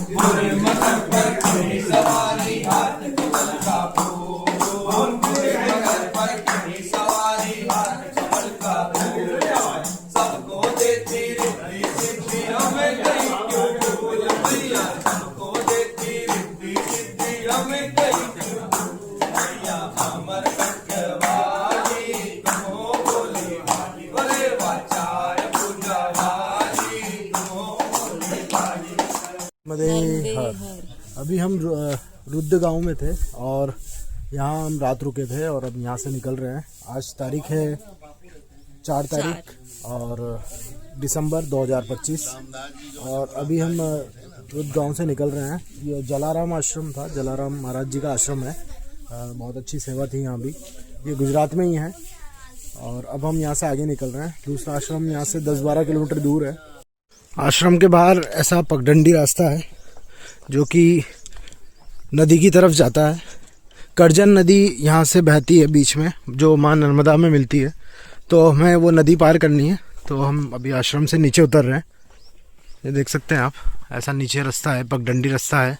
बुरे मकर पर की सवारी हाथ कमल का फूल, बुरे मकर पर की सवारी हाथ कमल का फूल, सबको देती रिद्धि सिद्धि हमें कहीं क्यों भूल मैया, सबको देती रिद्धि सिद्धि हमें कहीं क्यों भूल मैया, अमर कटवाली तुमो बोली वाली, बड़े वाचार पूजा वाली तुमो बोली वाली। अभी हम रुद्र गांव में थे और यहाँ हम रात रुके थे और अब यहाँ से निकल रहे हैं। आज तारीख है 4 तारीख और दिसंबर 2025 और अभी हम रुद्र गांव से निकल रहे हैं। ये जलाराम आश्रम था, जलाराम महाराज जी का आश्रम है। बहुत अच्छी सेवा थी यहाँ भी। ये गुजरात में ही है और अब हम यहाँ से आगे निकल रहे हैं। दूसरा आश्रम यहाँ से 10-12 किलोमीटर दूर है। आश्रम के बाहर ऐसा पगडंडी रास्ता है जो कि नदी की तरफ जाता है। करजन नदी यहाँ से बहती है बीच में, जो माँ नर्मदा में मिलती है। तो हमें वो नदी पार करनी है, तो हम अभी आश्रम से नीचे उतर रहे हैं। ये देख सकते हैं आप, ऐसा नीचे रास्ता है, पगडंडी रास्ता है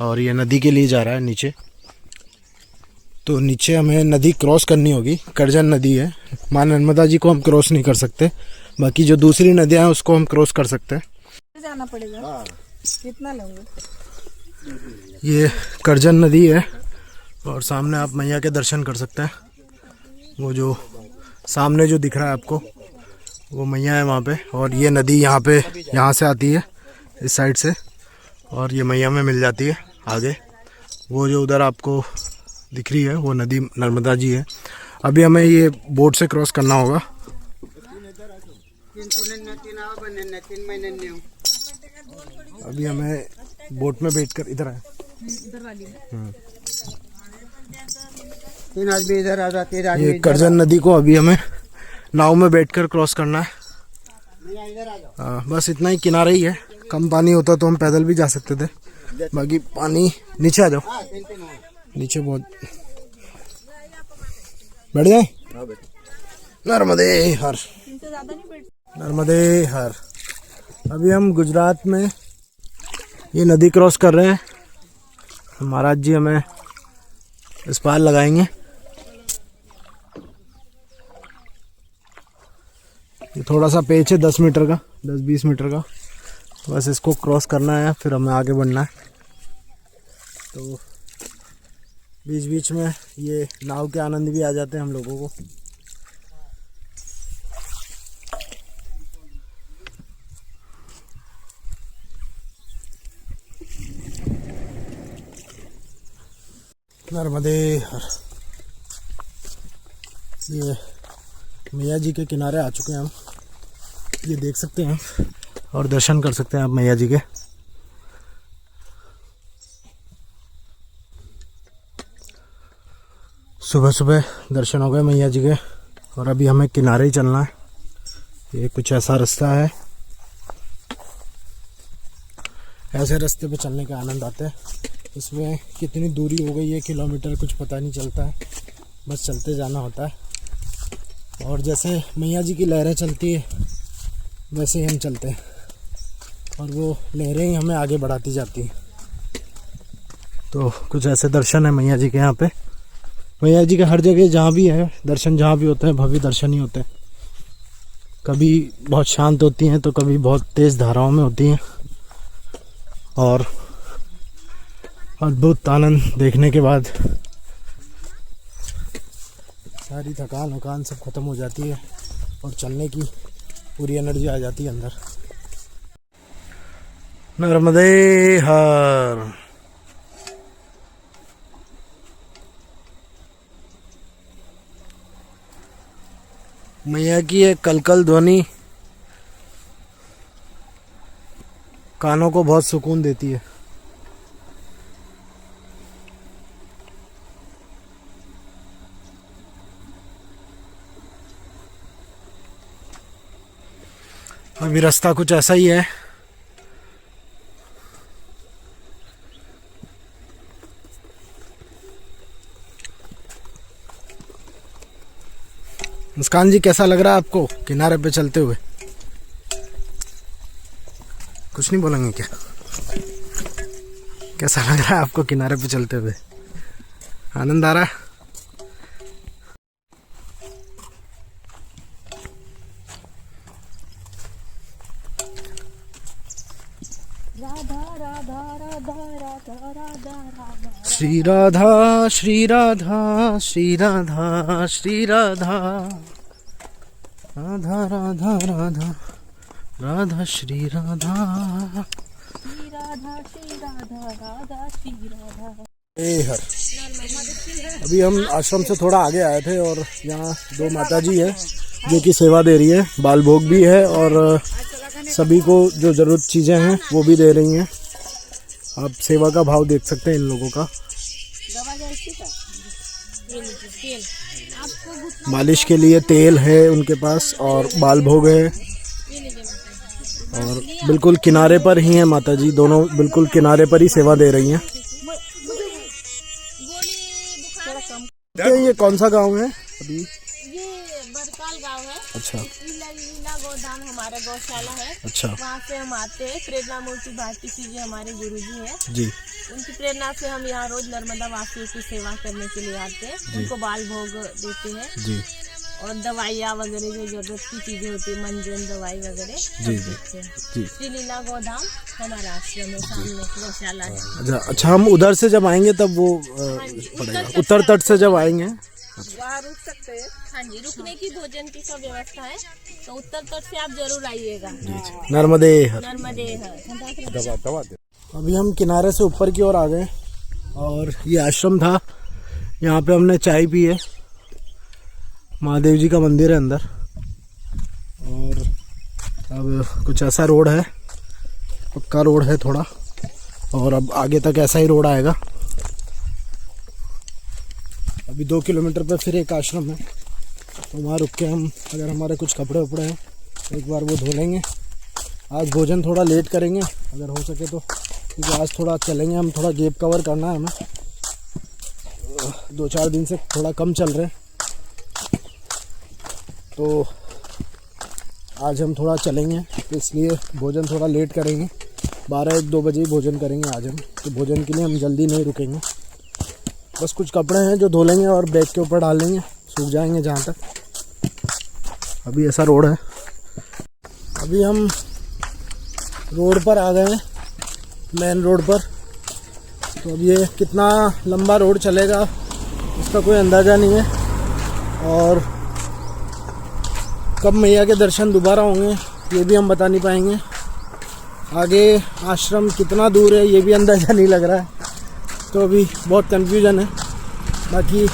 और ये नदी के लिए जा रहा है नीचे। तो नीचे हमें नदी क्रॉस करनी होगी। करजन नदी है, माँ नर्मदा जी को हम क्रॉस नहीं कर सकते, बाकी जो दूसरी नदियाँ हैं उसको हम क्रॉस कर सकते हैं। जाना पड़ेगा। कितना लोगे? ये करजन नदी है और सामने आप मैया के दर्शन कर सकते हैं। वो जो सामने जो दिख रहा है आपको, वो मैया है वहाँ पे। और ये नदी यहाँ पे, यहाँ से आती है इस साइड से और ये मैया में मिल जाती है आगे। वो जो उधर आपको दिख रही है वो नदी नर्मदा जी है। अभी हमें ये बोट से क्रॉस करना होगा। अभी हमें बोट में बैठकर इधर आए, इधर आ जाते। ये करजन नदी को अभी हमें नाव में बैठकर क्रॉस करना है। बस इतना ही, किनारा ही है। कम पानी होता तो हम पैदल भी जा सकते थे, बाकी पानी नीचे आ जाओ, नीचे बहुत। बैठ जाए। नर्मदे हर, नर्मदे हर। अभी हम गुजरात में ये नदी क्रॉस कर रहे हैं। महाराज जी हमें इस पार लगाएंगे। ये थोड़ा सा पेच है 10 मीटर का, 10-20 मीटर का। बस इसको क्रॉस करना है, फिर हमें आगे बढ़ना है। तो बीच बीच में ये नाव के आनंद भी आ जाते हैं हम लोगों को। नर्मदे हर। ये मैया जी के किनारे आ चुके हैं हम। ये देख सकते हैं और दर्शन कर सकते हैं आप मैया जी के। सुबह सुबह दर्शन हो गए मैया जी के और अभी हमें किनारे ही चलना है। ये कुछ ऐसा रास्ता है, ऐसे रास्ते पे चलने का आनंद आता है। इसमें कितनी दूरी हो गई है, किलोमीटर कुछ पता नहीं चलता है, बस चलते जाना होता है। और जैसे मैया जी की लहरें चलती है वैसे ही हम चलते हैं और वो लहरें ही हमें आगे बढ़ाती जाती हैं। तो कुछ ऐसे दर्शन है मैया जी के यहाँ पे। मैया जी के हर जगह जहाँ भी है दर्शन, जहाँ भी होते हैं भव्य दर्शन ही होते हैं। कभी बहुत शांत होती हैं तो कभी बहुत तेज़ धाराओं में होती हैं और अद्भुत आनंद देखने के बाद सारी थकान वकान सब खत्म हो जाती है और चलने की पूरी एनर्जी आ जाती है अंदर। नर्मदे हर। मैया की एक कलकल ध्वनि कानों को बहुत सुकून देती है। अभी रास्ता कुछ ऐसा ही है। मुस्कान जी, कैसा लग रहा है आपको किनारे पे चलते हुए? कुछ नहीं बोलेंगे क्या? कैसा लग रहा है आपको किनारे पे चलते हुए? आनंद आ रहा है? श्री राधा श्री राधा श्री राधा श्री राधा राधा राधा राधा राधा श्री राधा ए हर। अभी हम आश्रम से थोड़ा आगे आए थे और यहाँ दो माताजी है जो कि सेवा दे रही है, बाल भोग भी है और सभी को जो जरूरत चीज़ें हैं वो भी दे रही हैं। आप सेवा का भाव देख सकते हैं इन लोगों का। मालिश के लिए तेल है उनके पास और बाल भोग है और बिल्कुल किनारे पर ही हैं माताजी, दोनों बिल्कुल किनारे पर ही सेवा दे रही हैं। ये कौन सा गांव है अभी? ये बरकाल गांव है। अच्छा। लीला गोदाम हमारा गौशाला है। अच्छा। वहाँ से हम आते हैं। प्रेरणा मूर्ति भारती जी हमारे गुरुजी हैं। जी। उनकी प्रेरणा से हम यहाँ रोज नर्मदा वासियों की सेवा करने के लिए आते हैं। उनको बाल भोग देते हैं। जी। और दवाइयाँ वगैरह जो जरूरत की चीजें होती है, मंजन दवाई वगैरह जी जी श्री लीला गोदाम हमारा आश्रम है, सामने गौशाला है। अच्छा, हम उधर से जब आएंगे तब वो पड़ेगा, उत्तर तट से जब आएंगे वहाँ रुक सकते हैं। हाँ जी, रुकने की भोजन की सब व्यवस्था है, तो उत्तर तट से आप जरूर आइएगा। नर्मदे हर। नर्मदे हर। अभी हम किनारे से ऊपर की ओर आ गए और ये आश्रम था, यहाँ पे हमने चाय पी है। महादेव जी का मंदिर है अंदर और अब कुछ ऐसा रोड है, पक्का रोड है थोड़ा, और अब आगे तक ऐसा ही रोड आएगा। अभी 2 किलोमीटर पर फिर एक आश्रम है, तो वहाँ रुक के हम अगर हमारे कुछ कपड़े वपड़े हैं एक बार वो धो लेंगे। आज भोजन थोड़ा लेट करेंगे अगर हो सके तो, क्योंकि आज थोड़ा चलेंगे हम, थोड़ा गैप कवर करना है हमें। 2-4 दिन से थोड़ा कम चल रहे हैं, तो आज हम थोड़ा चलेंगे, तो इसलिए भोजन थोड़ा लेट करेंगे। 12-1-2 बजे ही भोजन करेंगे आज हम, तो भोजन के लिए हम जल्दी नहीं रुकेंगे। बस कुछ कपड़े हैं जो धो लेंगे और बैग के ऊपर डाल लेंगे, सूख जाएंगे जहाँ तक। अभी ऐसा रोड है। अभी हम रोड पर आ गए हैं, मेन रोड पर। तो अब ये कितना लंबा रोड चलेगा उसका कोई अंदाज़ा नहीं है, और कब मैया के दर्शन दोबारा होंगे ये भी हम बता नहीं पाएंगे। आगे आश्रम कितना दूर है ये भी अंदाज़ा नहीं लग रहा है, तो अभी बहुत कंफ्यूजन है। बाकी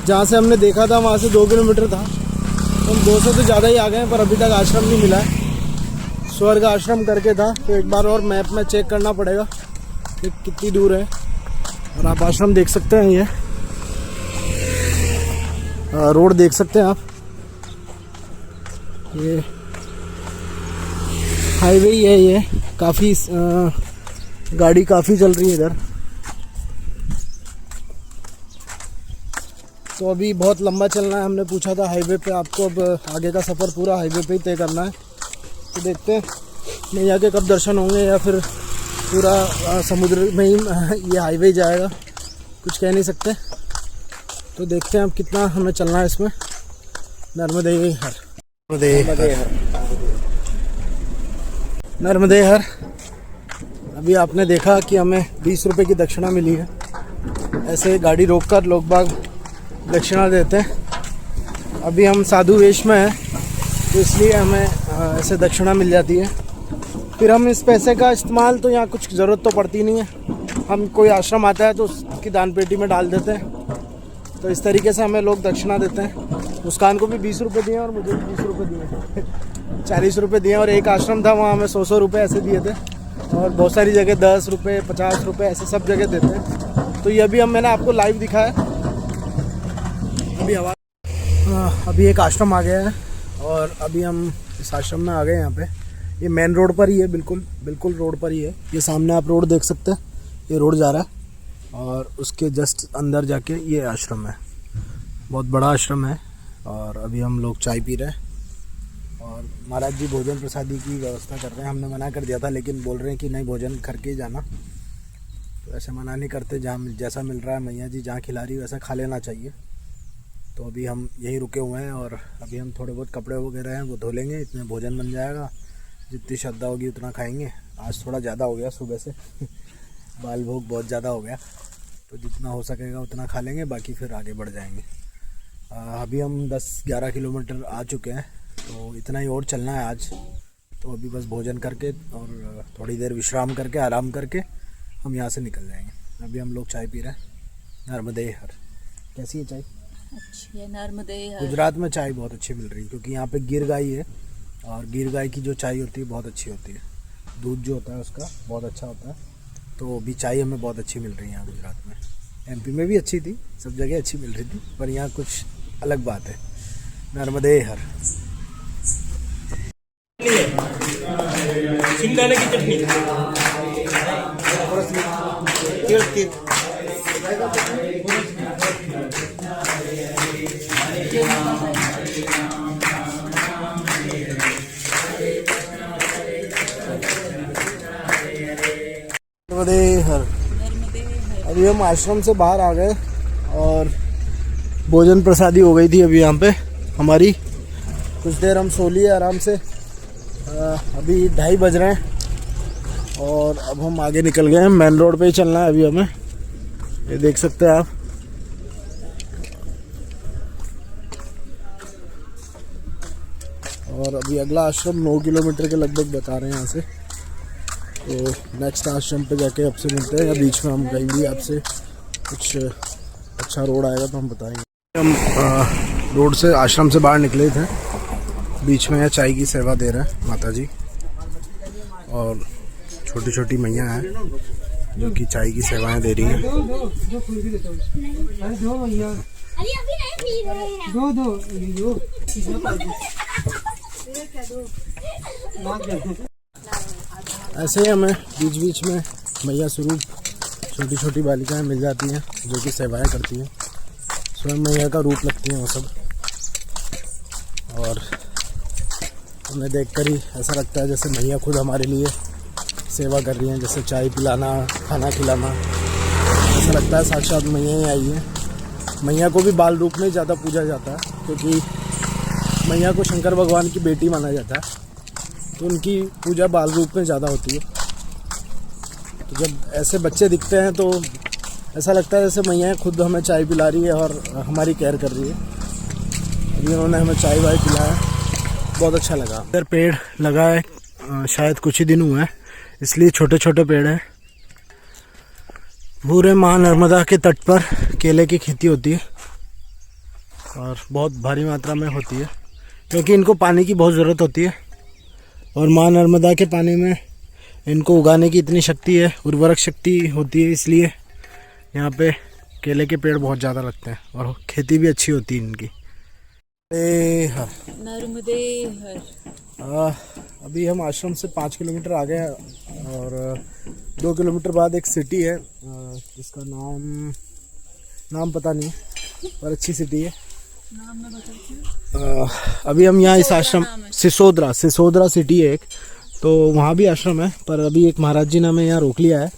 जहाँ से हमने देखा था वहाँ से 2 किलोमीटर था, तो हम 2 से तो ज़्यादा ही आ गए हैं, पर अभी तक आश्रम नहीं मिला है। स्वर्ग आश्रम करके था, तो एक बार और मैप में चेक करना पड़ेगा कि कितनी दूर है। और आप आश्रम देख सकते हैं, ये रोड देख सकते हैं आप, ये हाईवे ही है। ये काफ़ी गाड़ी काफ़ी चल रही है इधर, तो अभी बहुत लंबा चलना है। हमने पूछा था हाईवे पे, आपको अब आगे का सफ़र पूरा हाईवे पे ही तय करना है। तो देखते हैं मैया के कब दर्शन होंगे, या फिर पूरा समुद्र में ही ये हाईवे जाएगा, कुछ कह नहीं सकते। तो देखते हैं अब कितना हमें चलना है इसमें। नर्मदे हर, नर्मदे हर। अभी आपने देखा कि हमें 20 रुपए की दक्षिणा मिली है। ऐसे गाड़ी रोककर लोग बाग दक्षिणा देते हैं। अभी हम साधु वेश में हैं, तो इसलिए हमें ऐसे दक्षिणा मिल जाती है। फिर हम इस पैसे का इस्तेमाल, तो यहाँ कुछ ज़रूरत तो पड़ती नहीं है, हम कोई आश्रम आता है तो उसकी दान पेटी में डाल देते हैं। तो इस तरीके से हमें लोग दक्षिणा देते हैं। मुस्कान को भी 20 रुपये दिए और मुझे भी 20 रुपये दिए, 40 रुपये दिए। और एक आश्रम था वहाँ हमें 100 रुपये ऐसे दिए थे, और बहुत सारी जगह 10 रुपये 50 रुपये ऐसे सब जगह देते हैं। तो ये भी मैंने आपको लाइव दिखाया। अभी एक आश्रम आ गया है और अभी हम इस आश्रम में आ गए। यहाँ पे ये मेन रोड पर ही है, बिल्कुल रोड पर ही है। ये सामने आप रोड देख सकते हैं, ये रोड जा रहा है, और उसके जस्ट अंदर जाके ये आश्रम है। बहुत बड़ा आश्रम है। और अभी हम लोग चाय पी रहे हैं और महाराज जी भोजन प्रसादी की व्यवस्था कर रहे हैं। हमने मना कर दिया था लेकिन बोल रहे हैं कि नहीं, भोजन करके ही जाना। तो ऐसे मना नहीं करते, जहाँ जैसा मिल रहा है मैया जी जहाँ खिला रही है वैसा खा लेना चाहिए। तो अभी हम यहीं रुके हुए हैं और अभी हम थोड़े बहुत कपड़े वगैरह हैं वो धो लेंगे, इतने भोजन बन जाएगा। जितनी श्रद्धा होगी उतना खाएंगे। आज थोड़ा ज़्यादा हो गया सुबह से बाल भोग बहुत ज़्यादा हो गया, तो जितना हो सकेगा उतना खा लेंगे, बाकी फिर आगे बढ़ जाएंगे। अभी हम 10-11 किलोमीटर आ चुके हैं, तो इतना ही और चलना है आज। तो अभी बस भोजन करके और थोड़ी देर विश्राम करके आराम करके हम यहाँ से निकल जाएंगे। अभी हम लोग चाय पी रहे हैं नर्मदे हर। कैसी है चाय? अच्छी है नर्मदे हर। गुजरात में चाय बहुत अच्छी मिल रही है क्योंकि यहाँ पे गिर गाय है और गिर गाय की जो चाय होती है बहुत अच्छी होती है। दूध जो होता है उसका बहुत अच्छा होता है। तो अभी चाय हमें बहुत अच्छी मिल रही है यहाँ गुजरात में। एमपी में भी अच्छी थी, सब जगह अच्छी मिल रही थी, पर यहाँ कुछ अलग बात है। नर्मदे हर। सिंगदाणे की चटनी, नर्मदे हर। अभी हम आश्रम से बाहर आ गए और भोजन प्रसादी हो गई थी अभी यहाँ पे हमारी। कुछ देर हम सो लिए आराम से। अभी 2:30 बज रहे हैं और अब हम आगे निकल गए हैं। मेन रोड पे ही चलना है अभी हमें, ये देख सकते हैं आप। और अभी अगला आश्रम 9 किलोमीटर के लगभग बता रहे हैं यहाँ से। तो नेक्स्ट आश्रम पे जाके आपसे मिलते हैं, या बीच में हम कहीं भी आपसे कुछ अच्छा रोड आएगा तो हम बताएंगे। हम रोड से आश्रम से बाहर निकले थे, बीच में चाय की सेवा दे रहे हैं माता जी और छोटी छोटी मैया हैं जो कि चाय की सेवाएं दे रही हैं। ऐसे ही हमें बीच बीच में मैया स्वरूप छोटी छोटी बालिकाएं मिल जाती हैं जो कि सेवाएं करती हैं। स्वयं मैया का रूप लगती हैं वो सब। और हमें देखकर ही ऐसा लगता है जैसे मैया खुद हमारे लिए सेवा कर रही हैं, जैसे चाय पिलाना, खाना खिलाना। ऐसा लगता है साक्षात मैया ही आई है। मैया को भी बाल रूप में ज़्यादा पूजा जाता है क्योंकि मैया को शंकर भगवान की बेटी माना जाता है, तो उनकी पूजा बाल रूप में ज़्यादा होती है। तो जब ऐसे बच्चे दिखते हैं तो ऐसा लगता है जैसे मैया खुद हमें चाय पिला रही है और हमारी केयर कर रही है। अभी उन्होंने हमें चाय वाय पिलाया, बहुत अच्छा लगा। इधर पेड़ लगा है, शायद कुछ ही दिन हुए हैं इसलिए छोटे छोटे पेड़ हैं। पूरे माँ नर्मदा के तट पर केले की खेती होती है और बहुत भारी मात्रा में होती है क्योंकि इनको पानी की बहुत ज़रूरत होती है। और माँ नर्मदा के पानी में इनको उगाने की इतनी शक्ति है, उर्वरक शक्ति होती है, इसलिए यहाँ पे केले के पेड़ बहुत ज़्यादा लगते हैं और खेती भी अच्छी होती है इनकी। नर्मदे हर। अभी हम आश्रम से 5 किलोमीटर आगे हैं और 2 किलोमीटर बाद एक सिटी है जिसका नाम पता नहीं पर अच्छी सिटी है। अभी हम यहाँ इस आश्रम सिसोदरा सिटी है एक, तो वहाँ भी आश्रम है, पर अभी एक महाराज जी ने हमें यहाँ रोक लिया है।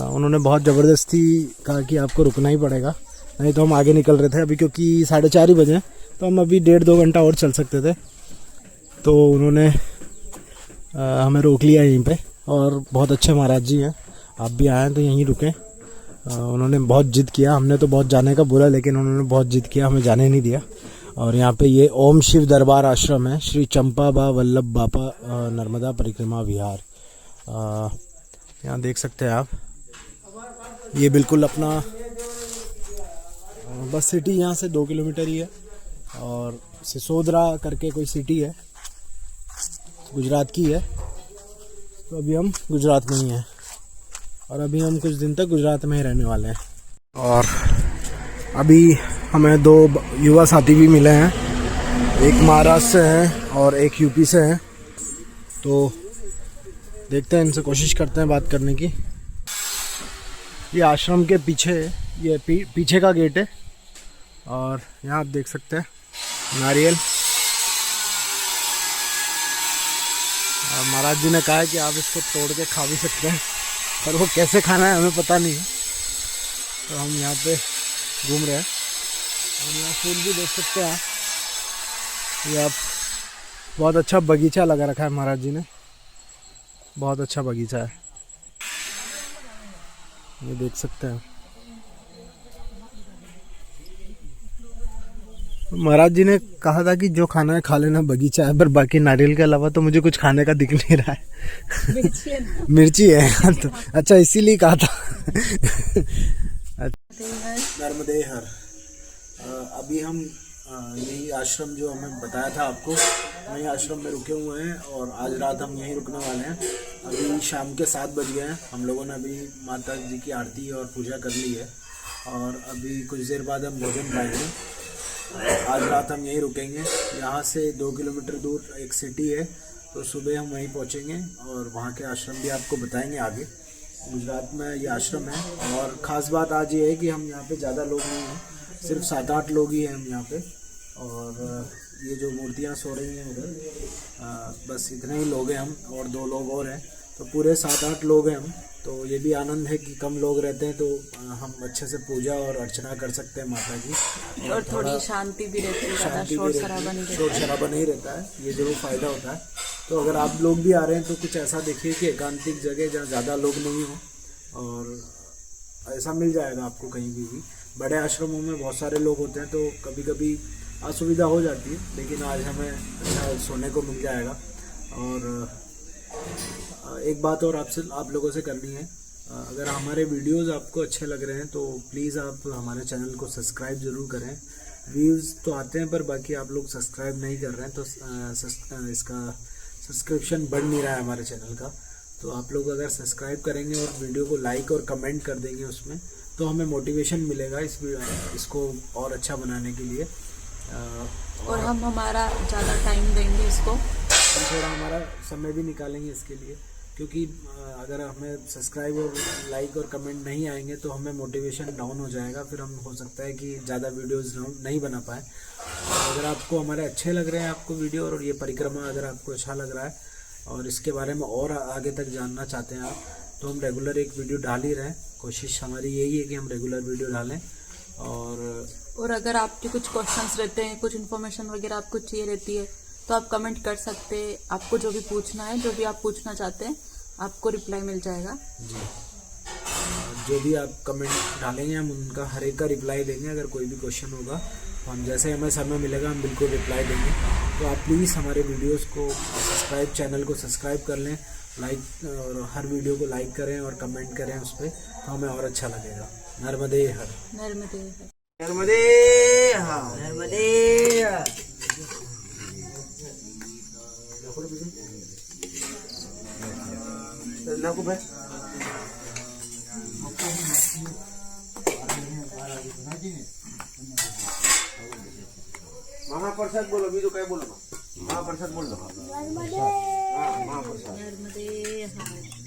उन्होंने बहुत ज़बरदस्ती कहा कि आपको रुकना ही पड़ेगा, नहीं तो हम आगे निकल रहे थे अभी, क्योंकि 4:30 ही बजे, तो हम अभी 1.5-2 घंटा और चल सकते थे। तो उन्होंने हमें रोक लिया यहीं पे। और बहुत अच्छे महाराज जी हैं, आप भी आए तो यहीं रुकें। उन्होंने बहुत जिद किया, हमने तो बहुत जाने का बोला लेकिन उन्होंने बहुत जिद किया, हमें जाने नहीं दिया। और यहाँ पे ये ओम शिव दरबार आश्रम है, श्री चंपा बा वल्लभ बापा नर्मदा परिक्रमा विहार। यहाँ देख सकते हैं आप, ये बिल्कुल अपना बस सिटी यहाँ से 2 किलोमीटर ही है। और सिसोदरा करके कोई सिटी है, गुजरात की है। तो अभी हम गुजरात में ही हैं और अभी हम कुछ दिन तक गुजरात में ही रहने वाले हैं। और अभी हमें 2 युवा साथी भी मिले हैं, एक महाराष्ट्र से हैं और एक यूपी से हैं। तो देखते हैं, इनसे कोशिश करते हैं बात करने की। ये आश्रम के पीछे, ये पीछे का गेट है और यहाँ आप देख सकते हैं नारियल। महाराज जी ने कहा है कि आप इसको तोड़ के खा भी सकते हैं, पर वो कैसे खाना है हमें पता नहीं है। तो हम यहाँ पे घूम रहे हैं और यहाँ फूल भी देख सकते हैं। ये आप बहुत अच्छा बगीचा लगा रखा है महाराज जी ने, बहुत अच्छा बगीचा है, ये देख सकते हैं। महाराज जी ने कहा था कि जो खाना है खा लेना, बगीचा है, पर बाकी नारियल के अलावा तो मुझे कुछ खाने का दिख नहीं रहा है। मिर्ची है तो अच्छा इसीलिए कहा था। नर्मदे हर। अभी हम यही आश्रम जो हमें बताया था आपको, वही आश्रम में रुके हुए हैं और आज रात हम यहीं रुकने वाले हैं। अभी शाम के 7 बज गए हैं। हम लोगों ने अभी माता जी की आरती और पूजा कर ली है और अभी कुछ देर बाद हम भोजन पाएंगे। आज रात हम यहीं रुकेंगे। यहाँ से 2 किलोमीटर दूर एक सिटी है, तो सुबह हम वहीं पहुँचेंगे और वहाँ के आश्रम भी आपको बताएंगे आगे। गुजरात में ये आश्रम है और ख़ास बात आज ये है कि हम यहाँ पे ज़्यादा लोग नहीं हैं, सिर्फ 7-8 लोग ही हैं हम यहाँ पे। और ये जो मूर्तियाँ सो रही हैं उधर, बस इतने ही लोग हैं हम, और 2 लोग और हैं, तो पूरे 7-8 लोग हैं हम। तो ये भी आनंद है कि कम लोग रहते हैं तो हम अच्छे से पूजा और अर्चना कर सकते हैं माता की, और थोड़ी शांति भी रहती है, ज़्यादा शोर शराबा नहीं रहता है, ये जरूर फ़ायदा होता है। तो अगर आप लोग भी आ रहे हैं तो कुछ ऐसा देखिए कि एकांतिक जगह जहाँ ज़्यादा लोग नहीं हो, और ऐसा मिल जाएगा आपको कहीं भी। बड़े आश्रमों में बहुत सारे लोग होते हैं तो कभी कभी असुविधा हो जाती है, लेकिन आज हमें अच्छा सोने को मिल जाएगा। और एक बात और आप लोगों से करनी है, अगर हमारे वीडियोस आपको अच्छे लग रहे हैं तो प्लीज़ आप हमारे चैनल को सब्सक्राइब ज़रूर करें। व्यूज़ तो आते हैं पर बाकी आप लोग सब्सक्राइब नहीं कर रहे हैं, तो इसका सब्सक्रिप्शन बढ़ नहीं रहा है हमारे चैनल का। तो आप लोग अगर सब्सक्राइब करेंगे और वीडियो को लाइक और कमेंट कर देंगे उसमें, तो हमें मोटिवेशन मिलेगा इसको और अच्छा बनाने के लिए। और हम हमारा ज़्यादा टाइम देंगे इसको, हम थोड़ा हमारा समय भी निकालेंगे इसके लिए, क्योंकि अगर हमें सब्सक्राइब और लाइक और कमेंट नहीं आएंगे तो हमें मोटिवेशन डाउन हो जाएगा, फिर हम हो सकता है कि ज़्यादा वीडियोस नहीं बना पाए। अगर आपको हमारे अच्छे लग रहे हैं आपको वीडियो, और ये परिक्रमा अगर आपको अच्छा लग रहा है और इसके बारे में और आगे तक जानना चाहते हैं आप, तो हम रेगुलर एक वीडियो डाल ही रहे हैं। कोशिश हमारी यही है कि हम रेगुलर वीडियो डालें। और अगर आपके कुछ क्वेश्चंस रहते हैं, कुछ इन्फॉर्मेशन वगैरह आपको चाहिए रहती है, तो आप कमेंट कर सकते हैं। आपको जो भी पूछना है, जो भी आप पूछना चाहते हैं, आपको रिप्लाई मिल जाएगा जी। जो भी आप कमेंट डालेंगे हम उनका हर एक का रिप्लाई देंगे। अगर कोई भी क्वेश्चन होगा तो हम जैसे हमें समय मिलेगा हम बिल्कुल रिप्लाई देंगे। तो आप प्लीज़ हमारे वीडियोस को चैनल को सब्सक्राइब कर लें, लाइक और हर वीडियो को लाइक करें और कमेंट करें उस पर, तो हमें और अच्छा लगेगा। नर्मदे हर। नर्मदे हर। नर्मदे हाँ नर्मदे महाप्रसाद बोलो, बीजू काय बोलो, महाप्रसाद बोल दो। नर्मदे हर।